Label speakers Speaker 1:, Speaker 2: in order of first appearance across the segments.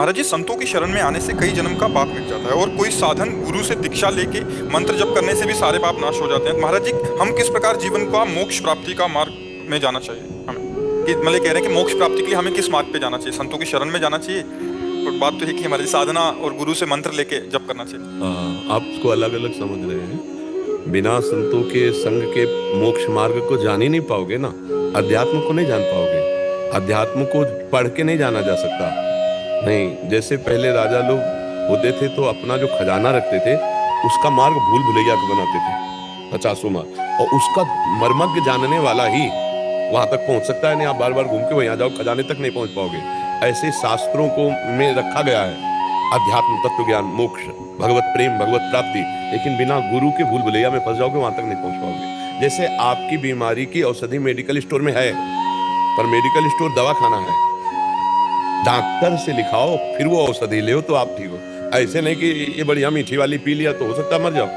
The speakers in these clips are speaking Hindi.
Speaker 1: महाराज जी, संतों की शरण में आने से कई जन्म का पाप मिट जाता है और कोई साधन गुरु से दीक्षा लेके मंत्र जप करने से भी सारे पाप नाश हो जाते हैं। महाराज जी, हम किस प्रकार जीवन का मोक्ष प्राप्ति का मार्ग में जाना चाहिए हमें? कि मतलब कह रहे हैं कि मोक्ष प्राप्ति के लिए हमें किस मार्ग पे जाना चाहिए? संतों की शरण में जाना चाहिए, और बात तो है कि हमारी साधना और गुरु से मंत्र लेके जप करना चाहिए।
Speaker 2: आप उसको अलग अलग समझ रहे हैं। बिना संतों के संग के मोक्ष मार्ग को जान ही नहीं पाओगे ना। अध्यात्म को नहीं जान पाओगे। अध्यात्म को पढ़ के नहीं जाना जा सकता। नहीं, जैसे पहले राजा लोग होते थे तो अपना जो खजाना रखते थे उसका मार्ग भूल भुलैया को बनाते थे 50 मार्ग, और उसका मर्मज्ञ जानने वाला ही वहां तक पहुंच सकता है। नहीं, आप बार बार घूम के वहीं आ जाओ, खजाने तक नहीं पहुंच पाओगे। ऐसे शास्त्रों को में रखा गया है अध्यात्म, तत्व ज्ञान, मोक्ष, भगवत प्रेम, भगवत प्राप्ति, लेकिन बिना गुरु के भूल भुलैया में फंस जाओगे, वहां तक नहीं पहुंच पाओगे। जैसे आपकी बीमारी की औषधि मेडिकल स्टोर में है, पर मेडिकल स्टोर दवा खाना है। डॉक्टर से लिखाओ फिर वो औषधि ले तो आप ठीक हो। ऐसे नहीं कि ये बढ़िया मीठी वाली पी लिया तो हो सकता है मर जाओ,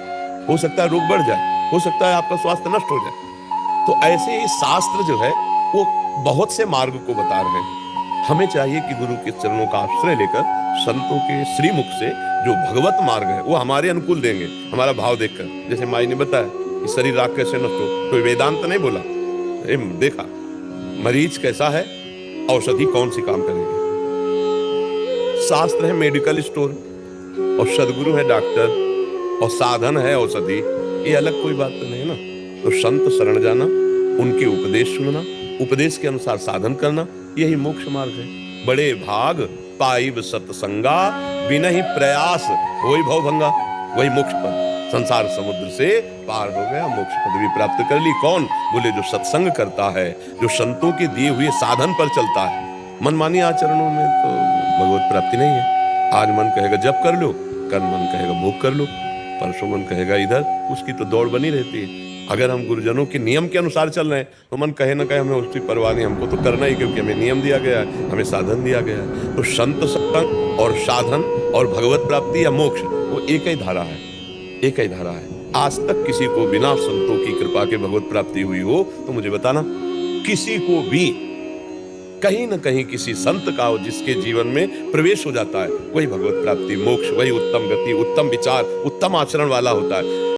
Speaker 2: हो सकता है रोग बढ़ जाए, हो सकता है आपका स्वास्थ्य नष्ट हो जाए। तो ऐसे ही शास्त्र जो है वो बहुत से मार्ग को बता रहे हैं। हमें चाहिए कि गुरु के चरणों का आश्रय लेकर संतों के श्रीमुख से जो भगवत मार्ग है वो हमारे अनुकूल देंगे, हमारा भाव देखकर। जैसे माई ने बताया कि शरीर राग कैसे नष्ट हो, तो वेदांत नहीं बोला, देखा मरीज कैसा है, औषधि कौन सी काम करेगी। शास्त्र है मेडिकल स्टोर, और सदगुरु है डॉक्टर, और साधन है औषधि। ये अलग कोई बात तो नहीं ना। तो संत शरण जाना, उनके उपदेश सुनना, उपदेश के अनुसार साधन करना, यही मोक्ष मार्ग है। बड़े भाग पाइब सत्संगा, बिना ही प्रयास होई भव भंगा। वही मोक्ष पद, संसार समुद्र से पार हो गया, मोक्ष पद भी प्राप्त कर ली। कौन? बोले जो सत्संग करता है, जो संतों के दिए हुए साधन पर चलता है। मनमानी आचरणों में तो भगवत प्राप्ति नहीं है। आज मन कहेगा जप कर लो, कल मन कहेगा भोग कर लो, परसों मन कहेगा इधर, उसकी तो दौड़ बनी रहती है। अगर हम गुरुजनों के नियम के अनुसार चल रहे हैं तो मन कहे ना कहे हमें उसकी परवाह नहीं, हमको तो करना ही, क्योंकि हमें नियम दिया गया है, हमें साधन दिया गया है। तो संत संग और साधन और भगवत प्राप्ति या मोक्ष वो एक ही धारा है, एक ही धारा है। आज तक किसी को बिना संतों की कृपा के भगवत प्राप्ति हुई हो तो मुझे बताना। किसी को भी कहीं न कहीं किसी संत का हो जिसके जीवन में प्रवेश हो जाता है, वही भगवत प्राप्ति, मोक्ष, वही उत्तम गति, उत्तम विचार, उत्तम आचरण वाला होता है।